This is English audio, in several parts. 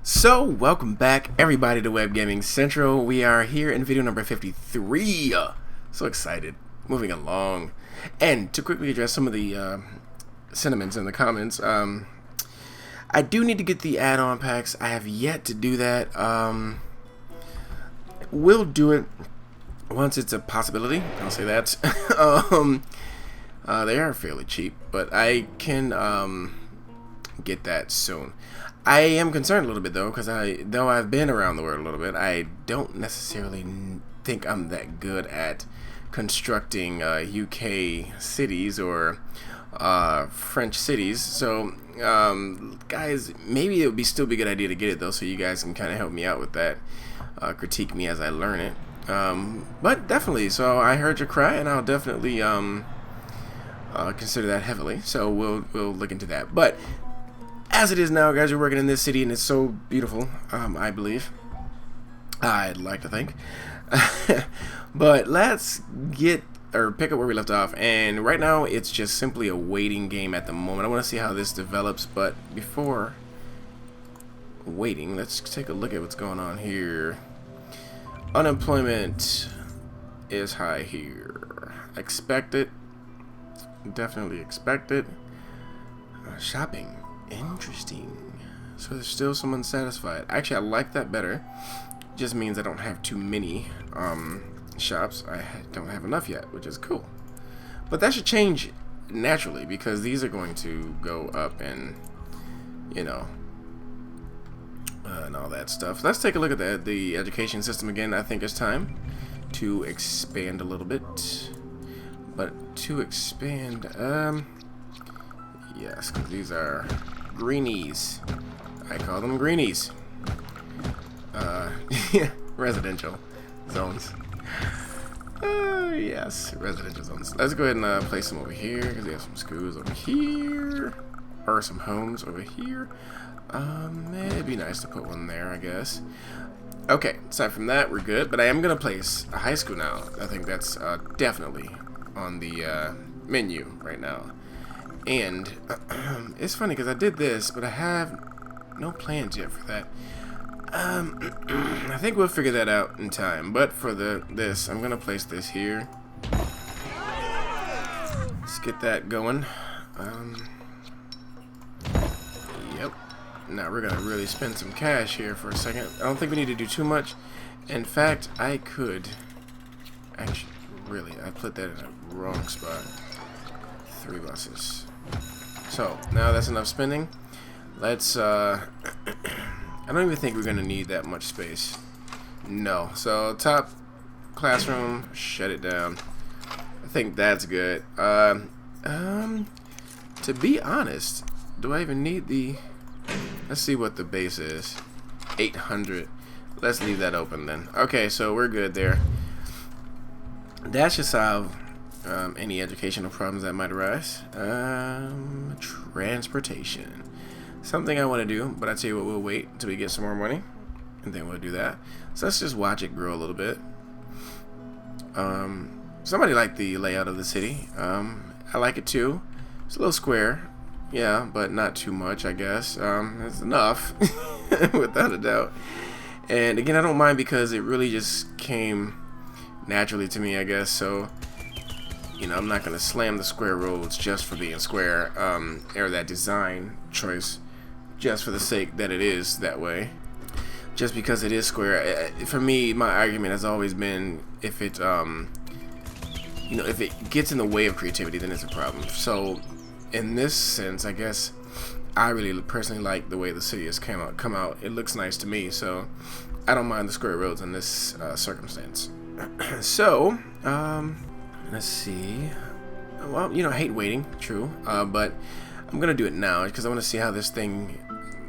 So, welcome back everybody to Web Gaming Central. We are here in video number 53. So excited. Moving along. And to quickly address some of the sentiments in the comments, I do need to get the add-on packs. I have yet to do that. We'll do it once it's a possibility. I'll say that. They are fairly cheap, but I can get that soon. I am concerned a little bit though, because though I've been around the world a little bit, I don't necessarily think I'm that good at constructing UK cities or French cities. So guys, maybe it would still be a good idea to get it though, so you guys can kind of help me out with that, critique me as I learn it. But definitely, so I heard your cry, and I'll definitely consider that heavily. So we'll look into that. But as it is now, guys, we're working in this city, and it's so beautiful, I believe. I'd like to think. But let's pick up where we left off. And right now, it's just simply a waiting game at the moment. I want to see how this develops, but before waiting, let's take a look at what's going on here. Unemployment is high here. Expect it. Definitely expect it. Shopping. Interesting. So there's still some unsatisfied. Actually, I like that better. Just means I don't have too many shops. I don't have enough yet, which is cool. But that should change naturally, because these are going to go up, and you know, and all that stuff. Let's take a look at the education system again. I think it's time to expand a little bit. But to expand, yes, because these are greenies. I call them greenies. Residential zones. Yes, residential zones. Let's go ahead and place them over here, because we have some schools over here, or some homes over here. It'd be nice to put one there, I guess. Okay, aside from that, we're good. But I am gonna place a high school now. I think that's definitely on the menu right now. And it's funny because I did this, but I have no plans yet for that. I think we'll figure that out in time. But for this, I'm gonna place this here. Let's get that going. Yep. Now we're gonna really spend some cash here for a second. I don't think we need to do too much. In fact, I could actually, really, I put that in a wrong spot. 3 buses. So now that's enough spending. Let's I don't even think we're gonna need that much space. No. So top classroom, shut it down. I think that's good. To be honest, do I even need the, let's see what the base is. 800. Let's leave that open then. Okay, so we're good there. That should solve any educational problems that might arise. Transportation. Something I want to do, but I tell you what, we'll wait until we get some more money, and then we'll do that. So let's just watch it grow a little bit. Somebody liked the layout of the city. I like it too. It's a little square, yeah, but not too much, I guess. It's enough, without a doubt. And again, I don't mind because it really just came naturally to me, I guess. So, you know, I'm not gonna slam the square roads just for being square, or that design choice just for the sake that it is that way. Just because it is square. For me, my argument has always been, if it, you know, if it gets in the way of creativity, then it's a problem. So, in this sense, I guess I really personally like the way the city has come out. It looks nice to me, so I don't mind the square roads in this circumstance. So, let's see. Well, you know, I hate waiting, true, but I'm gonna do it now because I want to see how this thing,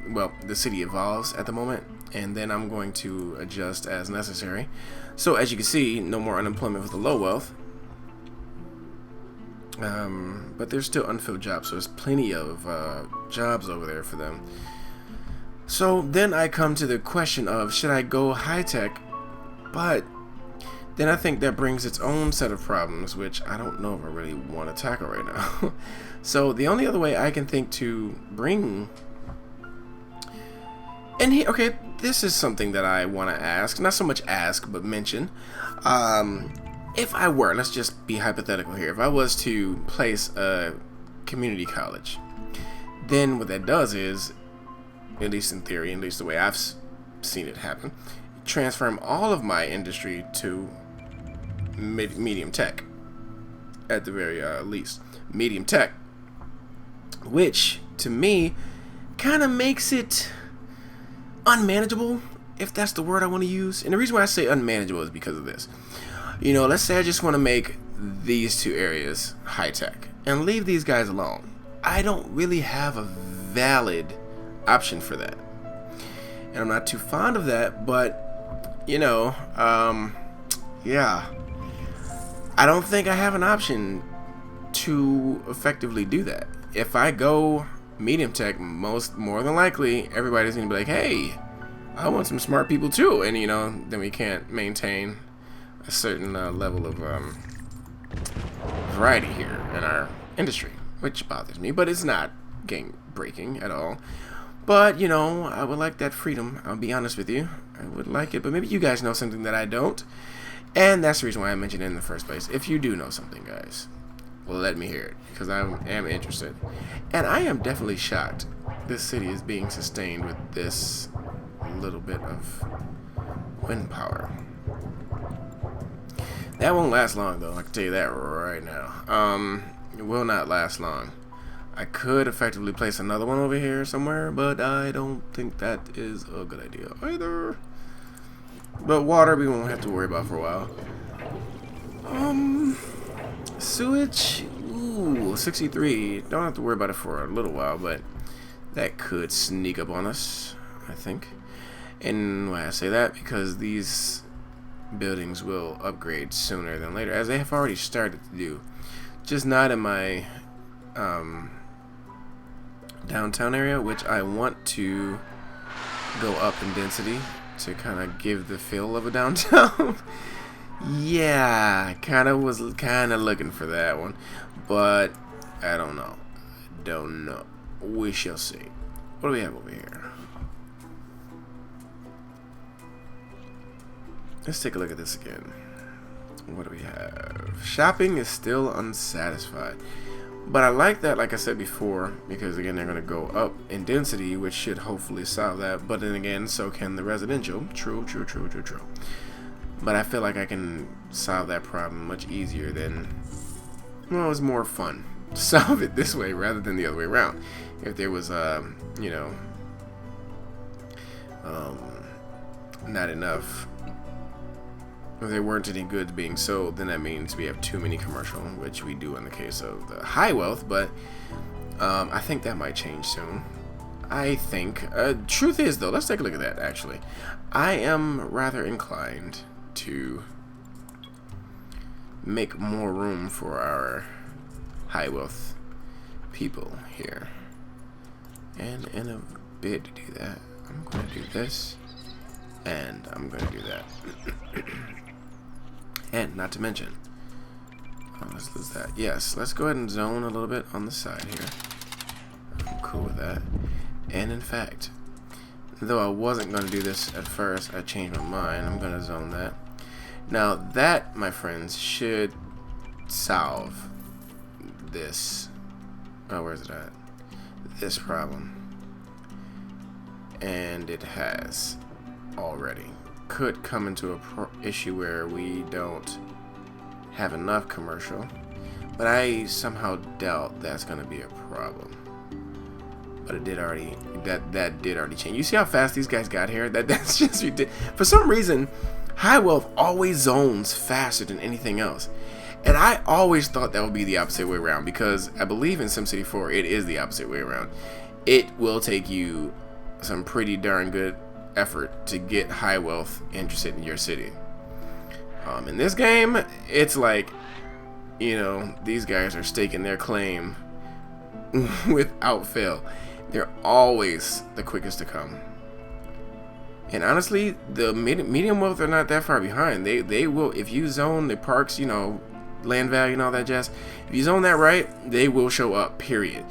well, the city evolves at the moment, and then I'm going to adjust as necessary. So as you can see, no more unemployment for the low wealth, but there's still unfilled jobs, so there's plenty of jobs over there for them. So then I come to the question of, should I go high tech? But then I think that brings its own set of problems, which I don't know if I really want to tackle right now. So the only other way I can think to bring And here, okay, this is something that I want to ask, not so much ask, but mention. If I were, let's just be hypothetical here, if I was to place a community college, then what that does is, at least in theory, at least the way I've seen it happen, transform all of my industry to medium tech, at the very least. Medium tech, which, to me, kind of makes it unmanageable, if that's the word I want to use. And the reason why I say unmanageable is because of this. You know, let's say I just want to make these two areas high tech and leave these guys alone. I don't really have a valid option for that. And I'm not too fond of that, but, you know, yeah. I don't think I have an option to effectively do that. If I go medium tech, more than likely everybody's gonna be like, hey, I want some smart people too, and you know, then we can't maintain a certain level of variety here in our industry, which bothers me, but it's not game breaking at all. But you know, I would like that freedom. I'll be honest with you, I would like it, but maybe you guys know something that I don't, and that's the reason why I mentioned it in the first place. If you do know something, guys, well, let me hear it, because I am interested. And I am definitely shocked this city is being sustained with this little bit of wind power. That won't last long, though. I can tell you that right now. It will not last long. I could effectively place another one over here somewhere, but I don't think that is a good idea either. But water we won't have to worry about for a while. Sewage, ooh, 63. Don't have to worry about it for a little while, but that could sneak up on us, I think. And why I say that, because these buildings will upgrade sooner than later, as they have already started to do. Just not in my downtown area, which I want to go up in density to kind of give the feel of a downtown. Yeah, was looking for that one, but I don't know. We shall see. What do we have over here? Let's take a look at this again. What do we have? Shopping is still unsatisfied, but I like that, like I said before, because again they're going to go up in density, which should hopefully solve that. But then again, so can the residential. True. But I feel like I can solve that problem much easier than, well, it's more fun to solve it this way rather than the other way around. If there was, you know, not enough, if there weren't any goods being sold, then that means we have too many commercial, which we do in the case of the high wealth, but I think that might change soon. I think, truth is though, let's take a look at that actually. I am rather inclined to make more room for our high wealth people here. And in a bid to do that, I'm going to do this, and I'm going to do that. And not to mention, let's lose that. Yes, let's go ahead and zone a little bit on the side here. I'm cool with that. And in fact, though I wasn't going to do this at first, I changed my mind. I'm going to zone that. Now that, my friends, should solve this. Oh, where's it at? This problem. And it has already. Could come into a issue where we don't have enough commercial, but I somehow doubt that's going to be a problem. But it did already, that did already change. You see how fast these guys got here? That's just ridiculous. For some reason, high wealth always zones faster than anything else. And I always thought that would be the opposite way around, because I believe in SimCity 4 it is the opposite way around. It will take you some pretty darn good effort to get high wealth interested in your city. In this game, it's like, you know, these guys are staking their claim without fail. They're always the quickest to come. And honestly, the medium wealth are not that far behind. They will, if you zone the parks, you know, land value and all that jazz, if you zone that right, they will show up, period.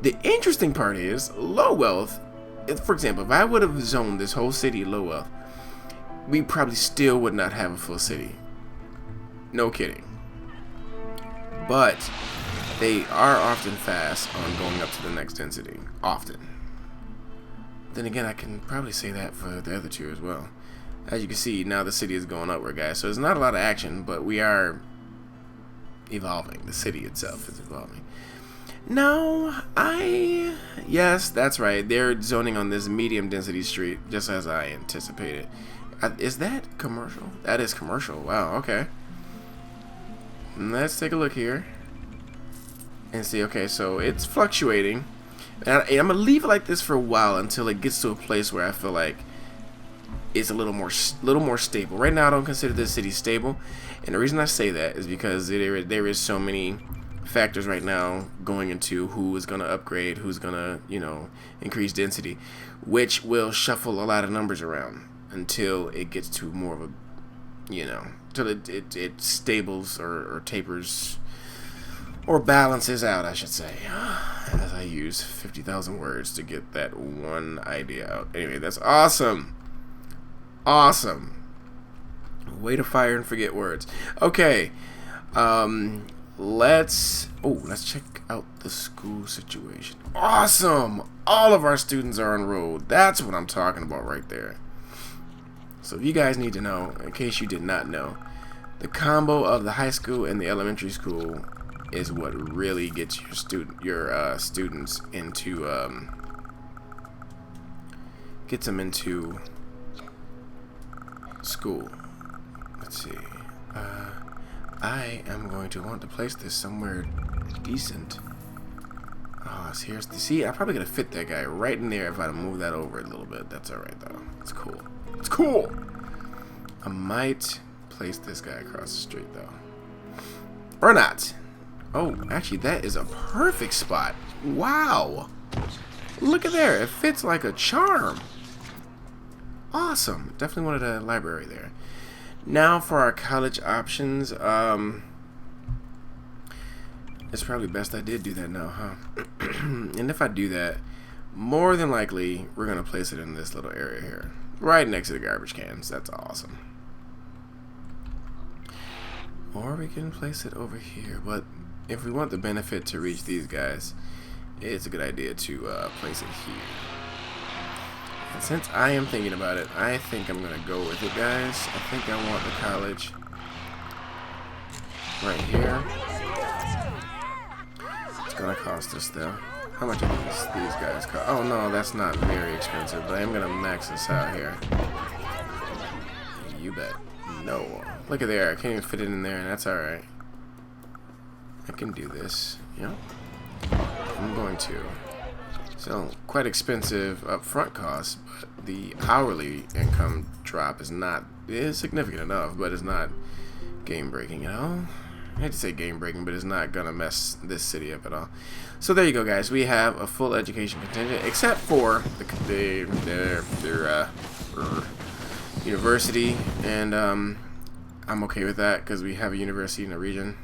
The interesting part is, low wealth for example, if I would have zoned this whole city low wealth, we probably still would not have a full city. No kidding. But they are often fast on going up to the next density. Often. Then again, I can probably say that for the other two as well. As you can see, now the city is going upward, guys. So there's not a lot of action, but we are evolving. The city itself is evolving. No, yes, that's right. They're zoning on this medium density street, just as I anticipated. Is that commercial? That is commercial. Wow, okay. Let's take a look here and see. Okay, so it's fluctuating. And I'm going to leave it like this for a while until it gets to a place where I feel like it's a little more stable. Right now, I don't consider this city stable. And the reason I say that is because there is so many factors right now going into who is going to upgrade, who's going to, you know, increase density, which will shuffle a lot of numbers around until it gets to more of a, you know, till it stables or tapers or balances out, I should say, as I use 50,000 words to get that one idea out. Anyway, that's awesome. Awesome. Way to fire and forget words. Okay. Let's check out the school situation. Awesome. All of our students are enrolled. That's what I'm talking about right there. So if you guys need to know, in case you did not know, the combo of the high school and the elementary school is what really gets your students into gets them into school. Let's see. I am going to want to place this somewhere decent. Oh, seriously. See, I'm probably gonna fit that guy right in there if I move that over a little bit. That's alright though. It's cool. It's cool. I might place this guy across the street though. Or not. Oh, actually that is a perfect spot. Wow. Look at there. It fits like a charm. Awesome. Definitely wanted a library there. Now for our college options. It's probably best I did do that now, huh? And if I do that, more than likely we're gonna place it in this little area here, right next to the garbage cans. That's awesome. Or we can place it over here, but if we want the benefit to reach these guys, it's a good idea to place it here. And since I am thinking about it, I think I'm gonna go with it, guys. I think I want the college right here. It's gonna cost us though. How much are these guys cost? Oh no, that's not very expensive, but I'm gonna max this out here. You bet. No. Look at there, I can't even fit it in there, and that's alright. I can do this. Yep. I'm going to. So, quite expensive upfront cost, but the hourly income drop is significant enough, but it's not game breaking at all. I hate to say game breaking, but it's not gonna mess this city up at all. So there you go, guys. We have a full education contingent, except for their university, and I'm okay with that because we have a university in the region.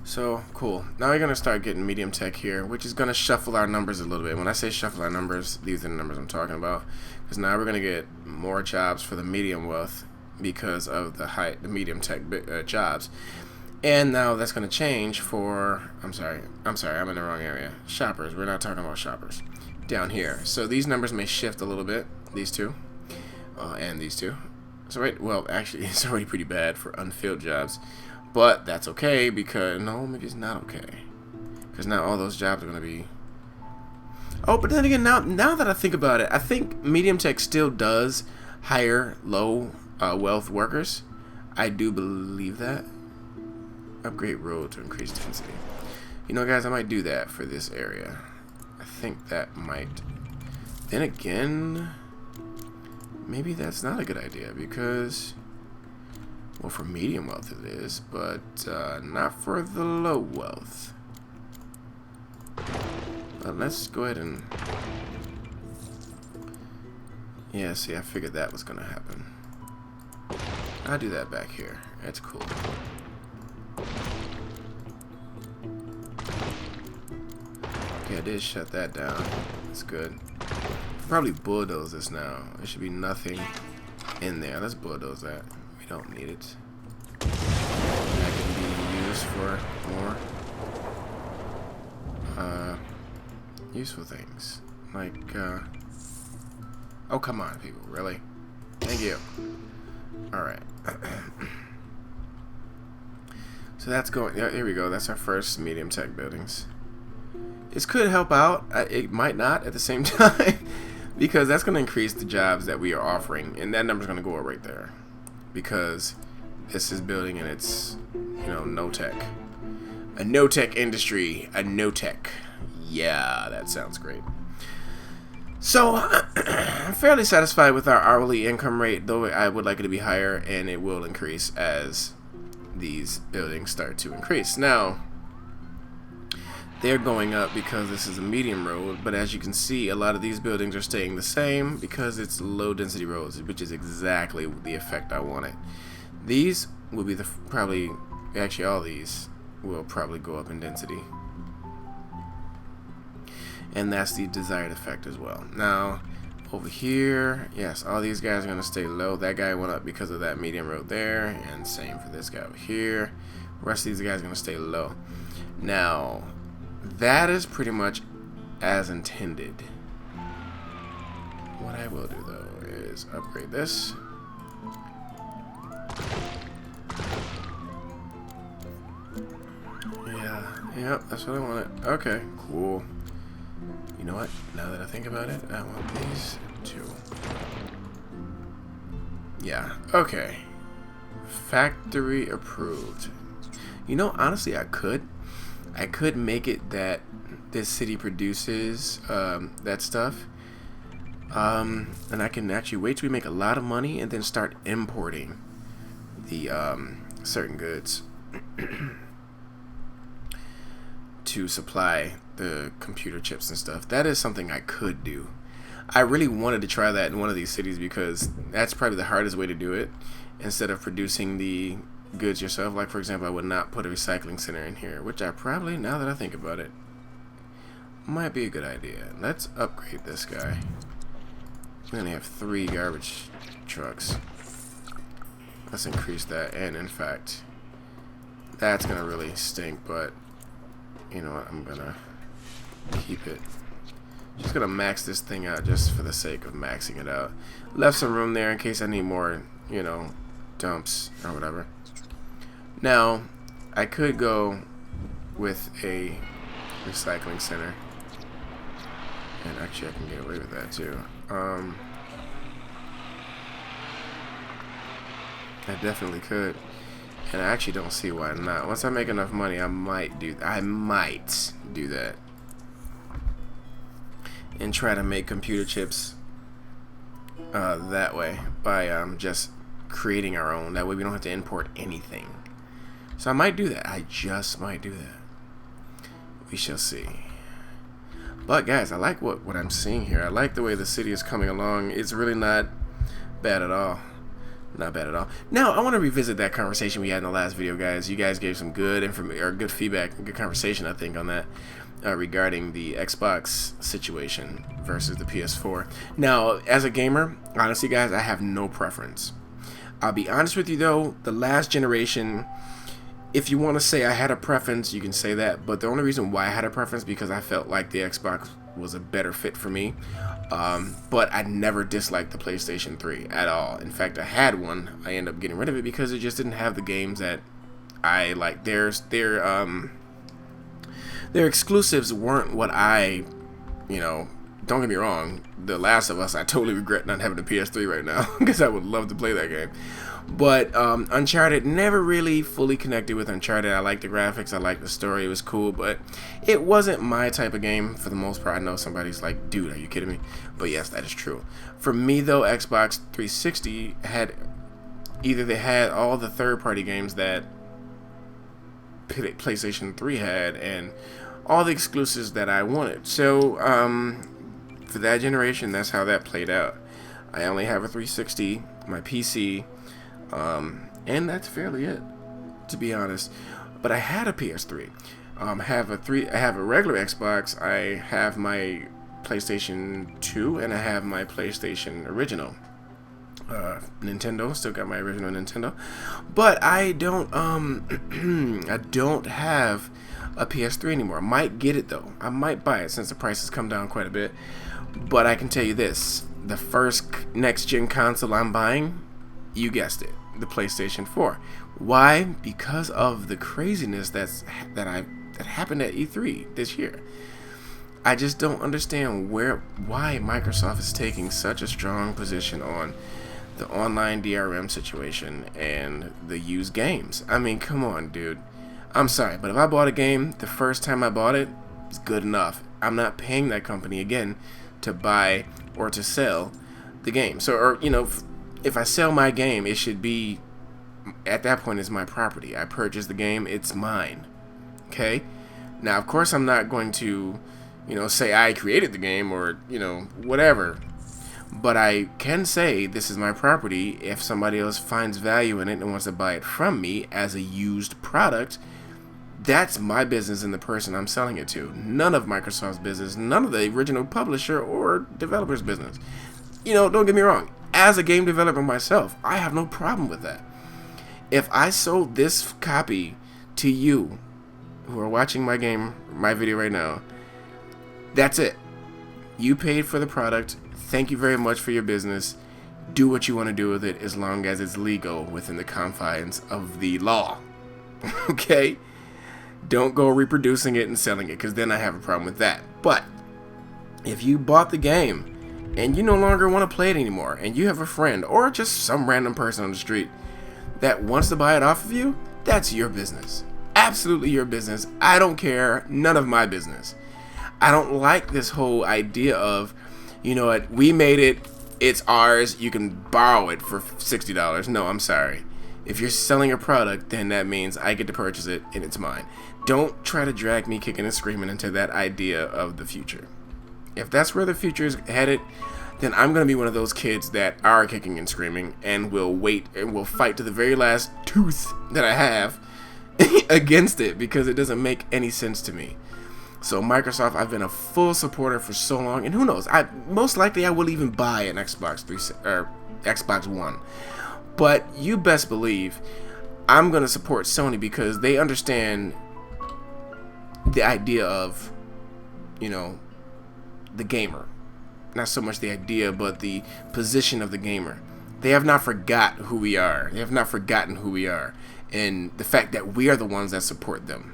So, cool. Now we're going to start getting medium tech here, which is going to shuffle our numbers a little bit. When I say shuffle our numbers, these are the numbers I'm talking about. Because now we're going to get more jobs for the medium wealth because of the medium tech jobs. And now that's going to change for, I'm sorry, I'm in the wrong area. Shoppers. We're not talking about shoppers. Down here. So these numbers may shift a little bit. These two. And these two. So well, actually, it's already pretty bad for unfilled jobs. But that's okay because, no, maybe it's not okay. Because now all those jobs are going to be... Oh, but then again, now that I think about it, I think medium tech still does hire low wealth workers. I do believe that. Upgrade road to increase density. You know, guys, I might do that for this area. I think that might... Then again, maybe that's not a good idea because... Well, for medium wealth it is, but not for the low wealth. But let's go ahead and... Yeah, see, I figured that was going to happen. I'll do that back here. That's cool. Okay, I did shut that down. That's good. Probably bulldoze this now. There should be nothing in there. Let's bulldoze that. We don't need it. That can be used for more useful things. Like, oh, come on, people. Really? Thank you. Alright. So that's going... Yeah, here we go. That's our first medium tech buildings. This could help out. It might not at the same time. Because that's going to increase the jobs that we are offering. And that number's going to go up right there. Because this is building and it's, you know, no tech. A no tech industry. A no tech. Yeah, that sounds great. So, I'm fairly satisfied with our hourly income rate, though I would like it to be higher, and it will increase as these buildings start to increase. Now, they're going up because this is a medium road, but as you can see, a lot of these buildings are staying the same because it's low density roads, which is exactly the effect I wanted. These will be actually all these will probably go up in density. And that's the desired effect as well. Now, over here, yes, all these guys are going to stay low. That guy went up because of that medium road there, and same for this guy over here. The rest of these guys are going to stay low. Now, that is pretty much as intended. What I will do, though, is upgrade this. Yeah, yep, that's what I wanted. Okay, cool. You know what? Now that I think about it, I want these two. Yeah, okay. Factory approved. You know, honestly, I could make it that this city produces that stuff. And I can actually wait till we make a lot of money and then start importing the certain goods to supply the computer chips and stuff. That is something I could do. I really wanted to try that in one of these cities because that's probably the hardest way to do it. Instead of producing the goods yourself, like for example, I would not put a recycling center in here, which I probably, now that I think about it, might be a good idea. Let's upgrade this guy. We only have 3 garbage trucks. Let's increase that, and in fact, that's gonna really stink, but you know what, I'm gonna keep it. Just gonna max this thing out just for the sake of maxing it out. Left some room there in case I need more, you know, dumps or whatever. Now, I could go with a recycling center. And actually I can get away with that too. I definitely could. And I actually don't see why not. Once I make enough money, I might do that. And try to make computer chips that way by just creating our own. That way we don't have to import anything. So I might do that. I just might do that. We shall see. But guys, I like what I'm seeing here. I like the way the city is coming along. It's really not bad at all. Not bad at all. Now, I want to revisit that conversation we had in the last video, guys. You guys gave some good good feedback, good conversation, I think, on that regarding the Xbox situation versus the PS4. Now, as a gamer, honestly, guys, I have no preference. I'll be honest with you, though, the last generation, if you want to say I had a preference, you can say that. But the only reason why I had a preference because I felt like the Xbox was a better fit for me. But I never disliked the PlayStation 3 at all. In fact, I had one. I ended up getting rid of it because it just didn't have the games that I like. Their exclusives weren't what I, you know, don't get me wrong. The Last of Us, I totally regret not having a PS3 right now because I would love to play that game. But Uncharted, never really fully connected with Uncharted. I liked the graphics, I liked the story, it was cool, but it wasn't my type of game for the most part. I know somebody's like, dude, are you kidding me? But yes, that is true. For me though, Xbox 360 had, either they had all the third-party games that PlayStation 3 had, and all the exclusives that I wanted. So, for that generation, that's how that played out. I only have a 360, my PC, and that's fairly it, to be honest. But I had a PS3. I have a regular Xbox. I have my PlayStation 2, and I have my PlayStation original. Nintendo, still got my original Nintendo, but I don't I don't have a PS3 anymore. I might get it though. I might buy it since the price has come down quite a bit. But I can tell you this: the first next gen console I'm buying, you guessed it, the PlayStation 4. Why? Because of the craziness that happened at E3 this year. I just don't understand why Microsoft is taking such a strong position on the online DRM situation and the used games. I mean, come on, dude. I'm sorry, but if I bought a game the first time I bought it, it's good enough. I'm not paying that company again to buy or to sell the game. So, or if I sell my game, it should be, at that point, it's my property. I purchased the game, it's mine. Okay? Now, of course, I'm not going to, say I created the game or, whatever. But I can say this is my property. If somebody else finds value in it and wants to buy it from me as a used product, that's my business and the person I'm selling it to. None of Microsoft's business, none of the original publisher or developer's business. Don't get me wrong. As a game developer myself, I have no problem with that. If I sold this copy to you who are watching my video right now, that's it. You paid for the product. Thank you very much for your business. Do what you want to do with it as long as it's legal within the confines of the law. Okay? Don't go reproducing it and selling it, because then I have a problem with that. But if you bought the game and you no longer want to play it anymore, and you have a friend or just some random person on the street that wants to buy it off of you, that's your business. Absolutely your business. I don't care. None of my business. I don't like this whole idea of, you know what, we made it, it's ours, you can borrow it for $60. No, I'm sorry. If you're selling a product, then that means I get to purchase it and it's mine. Don't try to drag me kicking and screaming into that idea of the future. If that's where the future is headed, then I'm going to be one of those kids that are kicking and screaming and will wait and will fight to the very last tooth that I have against it, because it doesn't make any sense to me. So Microsoft, I've been a full supporter for so long, and who knows? Most likely I will even buy an Xbox One. But you best believe I'm gonna support Sony, because they understand the idea of, the gamer. Not so much the idea, but the position of the gamer. They have not forgotten who we are. They have not forgotten who we are, and the fact that we are the ones that support them.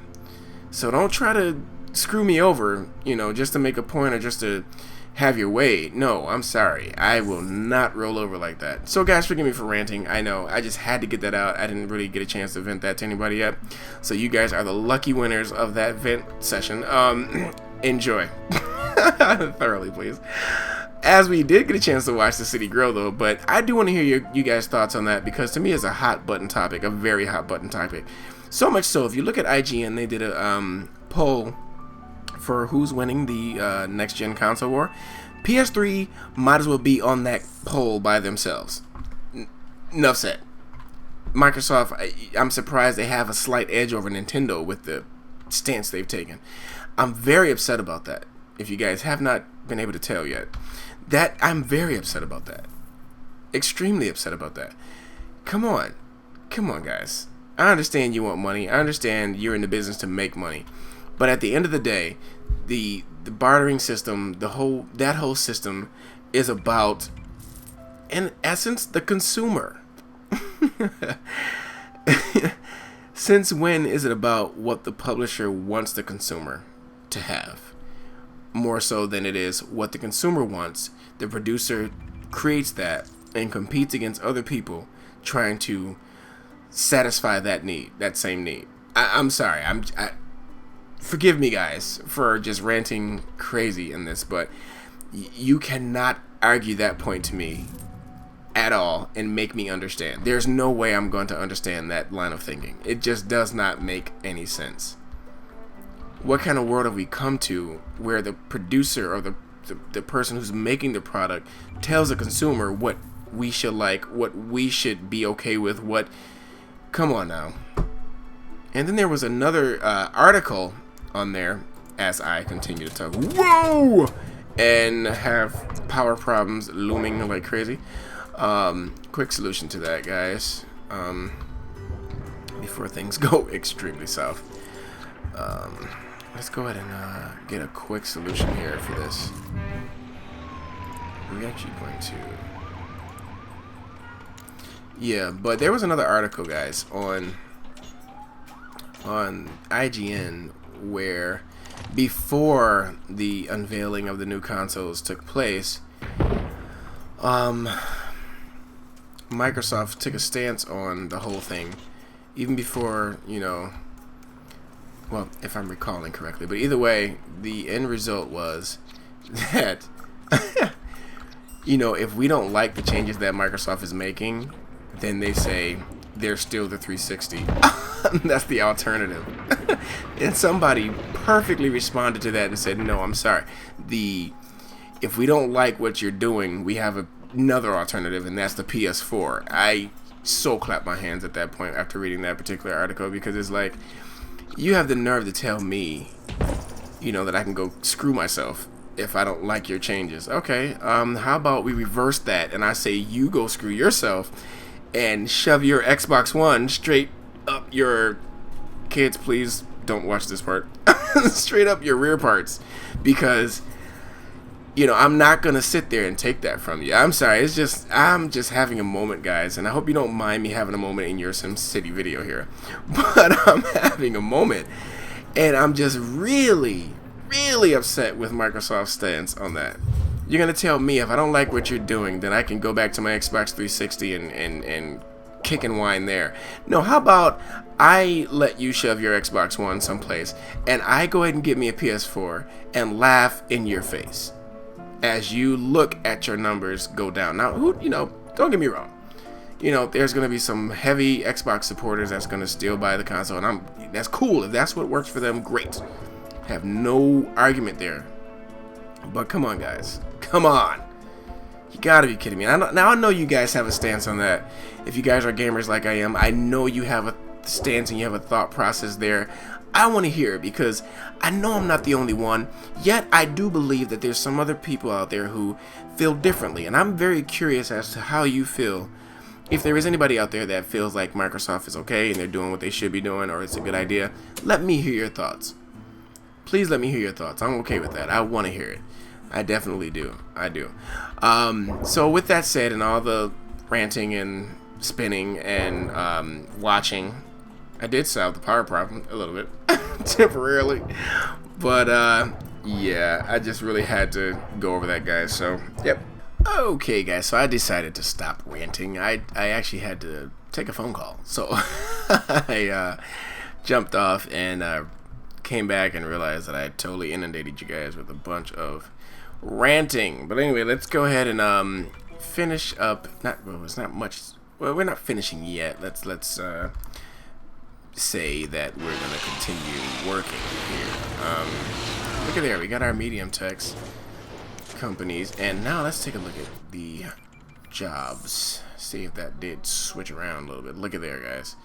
So don't try to screw me over, just to make a point or just to have your way. No, I'm sorry. I will not roll over like that. So guys, forgive me for ranting. I know, I just had to get that out. I didn't really get a chance to vent that to anybody yet. So you guys are the lucky winners of that vent session. Enjoy. Thoroughly, please. As we did get a chance to watch the city grow, though, but I do want to hear you guys' thoughts on that, because to me it's a hot button topic, a very hot button topic. So much so, if you look at IGN, they did a poll for who's winning the next gen console war. PS3 might as well be on that poll by themselves. Enough said. Microsoft, I'm surprised they have a slight edge over Nintendo with the stance they've taken. I'm very upset about that. If you guys have not been able to tell yet, that I'm very upset about that. Extremely upset about that. Come on, guys. I understand you want money. I understand you're in the business to make money. But at the end of the day, the bartering system, that whole system is about, in essence, the consumer. Since when is it about what the publisher wants the consumer to have? More so than it is what the consumer wants. The producer creates that and competes against other people trying to satisfy that need, that same need. I'm sorry. Forgive me, guys, for just ranting crazy in this, but you cannot argue that point to me at all and make me understand. There's no way I'm going to understand that line of thinking. It just does not make any sense. What kind of world have we come to where the producer or the person who's making the product tells the consumer what we should like, what we should be okay with, what... Come on now. And then there was another article on there as I continue to talk. Whoa! And have power problems looming like crazy. Quick solution to that, guys. Before things go extremely south. Let's go ahead and get a quick solution here for this. We're actually going to... Yeah, but there was another article, guys, on IGN where before the unveiling of the new consoles took place, Microsoft took a stance on the whole thing, even before, you know, well, if I'm recalling correctly, but either way, the end result was that, you know, if we don't like the changes that Microsoft is making, then they say there's still the 360. That's the alternative. And somebody perfectly responded to that and said, no, I'm sorry. If we don't like what you're doing, we have another alternative, and that's the PS4. I so clapped my hands at that point after reading that particular article, because it's like, you have the nerve to tell me, you know, that I can go screw myself if I don't like your changes. Okay, how about we reverse that, and I say you go screw yourself and shove your Xbox One straight up your... Kids, please don't watch this part. Straight up your rear parts, because, you know, I'm not gonna sit there and take that from you. I'm sorry, it's just, I'm just having a moment, guys, and I hope you don't mind me having a moment in your SimCity video here, but I'm having a moment, and I'm just really upset with Microsoft's stance on that. You're gonna tell me if I don't like what you're doing, then I can go back to my Xbox 360 and kick and whine there. No, how about I let you shove your Xbox One someplace, and I go ahead and get me a PS4 and laugh in your face as you look at your numbers go down. Now, who, you know, don't get me wrong. You know, there's gonna be some heavy Xbox supporters that's gonna still buy the console, and that's cool. If that's what works for them, great. Have no argument there. But come on, guys. Come on. You gotta be kidding me. Now I know you guys have a stance on that. If you guys are gamers like I am, I know you have a stance and you have a thought process there. I want to hear it, because I know I'm not the only one. Yet I do believe that there's some other people out there who feel differently. And I'm very curious as to how you feel. If there is anybody out there that feels like Microsoft is okay and they're doing what they should be doing, or it's a good idea, let me hear your thoughts. Please let me hear your thoughts. I'm okay with that. I want to hear it. I definitely do. I do. So with that said, and all the ranting and spinning and watching, I did solve the power problem a little bit temporarily, but yeah, I just really had to go over that, guys. So yep. Okay, guys, so I decided to stop ranting. I actually had to take a phone call, so I jumped off and came back and realized that I totally inundated you guys with a bunch of ranting. But anyway, let's go ahead and finish up. It's not much. Well, we're not finishing yet. Let's say that we're gonna continue working here. Look at there, we got our medium text companies, and now let's take a look at the jobs. See if that did switch around a little bit. Look at there, guys.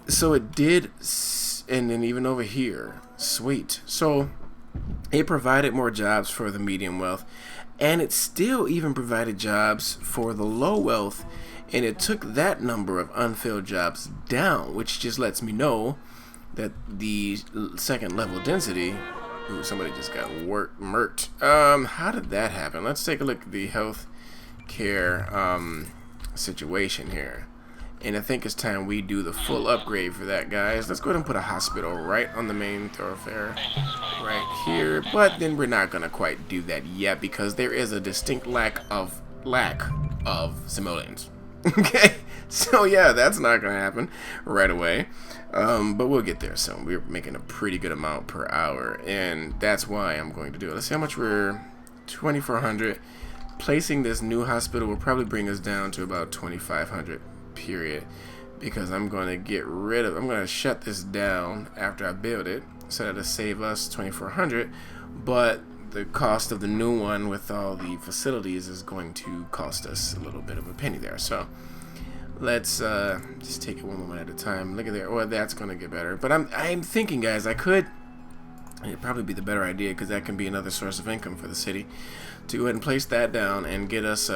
So it did, and then even over here, sweet. So it provided more jobs for the medium wealth, and it still even provided jobs for the low wealth, and it took that number of unfilled jobs down, which just lets me know that the second level density... Ooh, somebody just got murked. How did that happen? Let's take a look at the health care situation here. And I think it's time we do the full upgrade for that, guys. Let's go ahead and put a hospital right on the main thoroughfare right here. But then we're not gonna quite do that yet, because there is a distinct lack of simoleons. Okay, so yeah, that's not gonna happen right away. But we'll get there soon. We're making a pretty good amount per hour, and that's why I'm going to do it. Let's see how much we're... 2,400. Placing this new hospital will probably bring us down to about 2,500, period, because I'm going to shut this down after I build it, so that'll save us 2,400, but the cost of the new one with all the facilities is going to cost us a little bit of a penny there. So let's just take it one moment at a time. Look at there. Oh, that's going to get better. But I'm thinking, guys, I could It'd probably be the better idea because that can be another source of income for the city. To go ahead and place that down and get us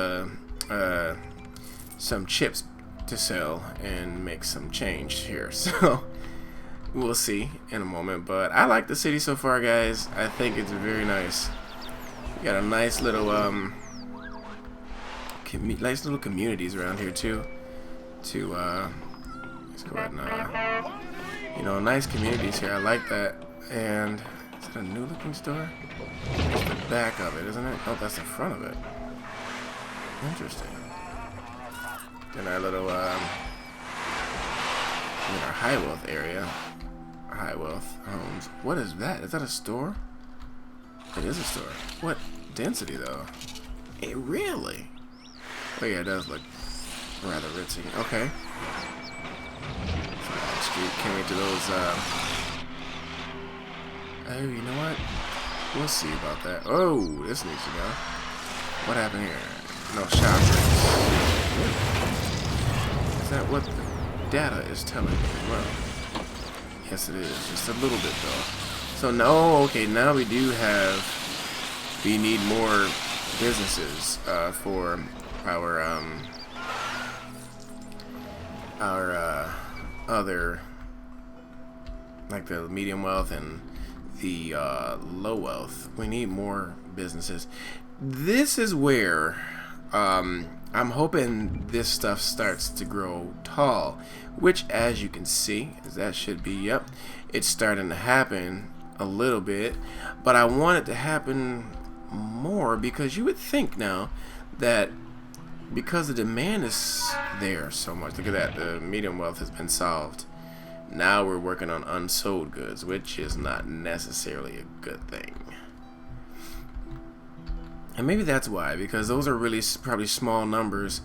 some chips to sell and make some change here. So we'll see in a moment. But I like the city so far, guys. I think it's very nice. We got a nice little nice little communities around here too. Let's go ahead and nice communities here. I like that. And is it a new looking store? It's the back of it, isn't it? Oh, that's the front of it. Interesting. Then our little in our high wealth area, high wealth homes. What is that? Is that a store? It is a store. What density though? It really? Oh yeah, it does look rather ritzy. Okay. Street can't wait to those. Oh, you know what? We'll see about that. Oh, this needs to go. What happened here? No shop rates. Is that what the data is telling me as well? Yes, it is. Just a little bit though. So no, okay, now we do have. We need more businesses for our other, like the medium wealth and the low wealth. We need more businesses. This is where I'm hoping this stuff starts to grow tall, which, as you can see, that should be, yep, it's starting to happen a little bit, but I want it to happen more because you would think now that because the demand is there so much. Look at that, the medium wealth has been solved. Now we're working on unsold goods, which is not necessarily a good thing. And maybe that's why, because those are really probably small numbers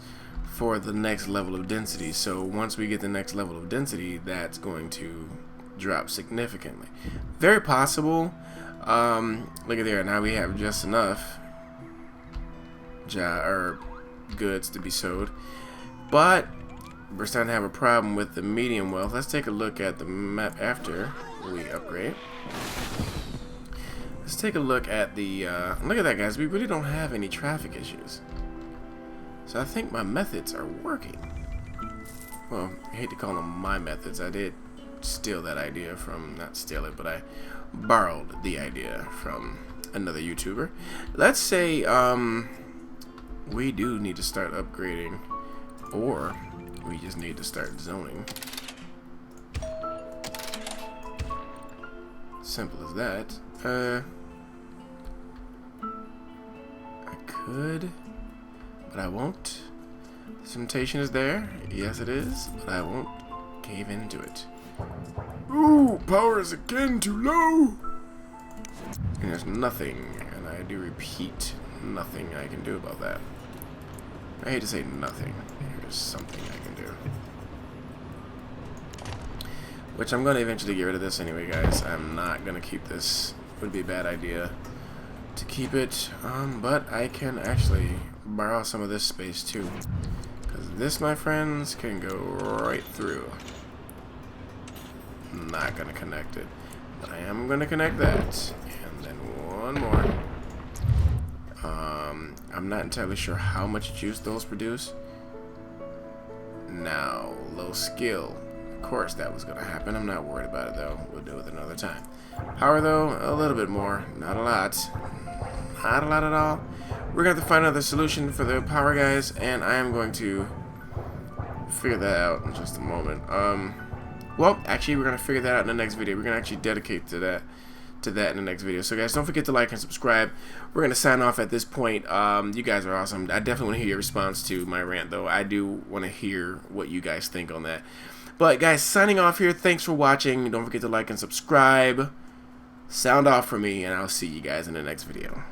for the next level of density. So once we get the next level of density, that's going to drop significantly. Very possible. Look at there. Now we have just enough goods to be sold, but we're starting to have a problem with the medium wealth. Let's take a look at the map after we upgrade. Let's take a look at the look at that, guys. We really don't have any traffic issues, so I think my methods are working. Well, I hate to call them my methods. I did steal that idea from, not steal it, but I borrowed the idea from another YouTuber. Let's say we do need to start upgrading, or we just need to start zoning. Simple as that. I could, but I won't. The temptation is there. Yes, it is, but I won't cave into it. Ooh, power is again too low. And there's nothing, and I do repeat, nothing I can do about that. I hate to say nothing. There's something I can do. Which I'm going to eventually get rid of this anyway, guys. I'm not going to keep this. It would be a bad idea to keep it. But I can actually borrow some of this space too. Because this, my friends, can go right through. I'm not going to connect it. But I am going to connect that. And then one more. I'm not entirely sure how much juice those produce. Now, low skill. Of course that was going to happen. I'm not worried about it though. We'll do it another time. Power though, a little bit more. Not a lot. Not a lot at all. We're going to have to find another solution for the power, guys. And I am going to figure that out in just a moment. Well, actually, we're going to figure that out in the next video. We're going to actually dedicate to that in the next video. So guys, don't forget to like and subscribe. We're gonna sign off at this point. You guys are awesome. I definitely want to hear your response to my rant though. I do want to hear what you guys think on that. But guys, signing off here. Thanks for watching. Don't forget to like and subscribe. Sound off for me, and I'll see you guys in the next video.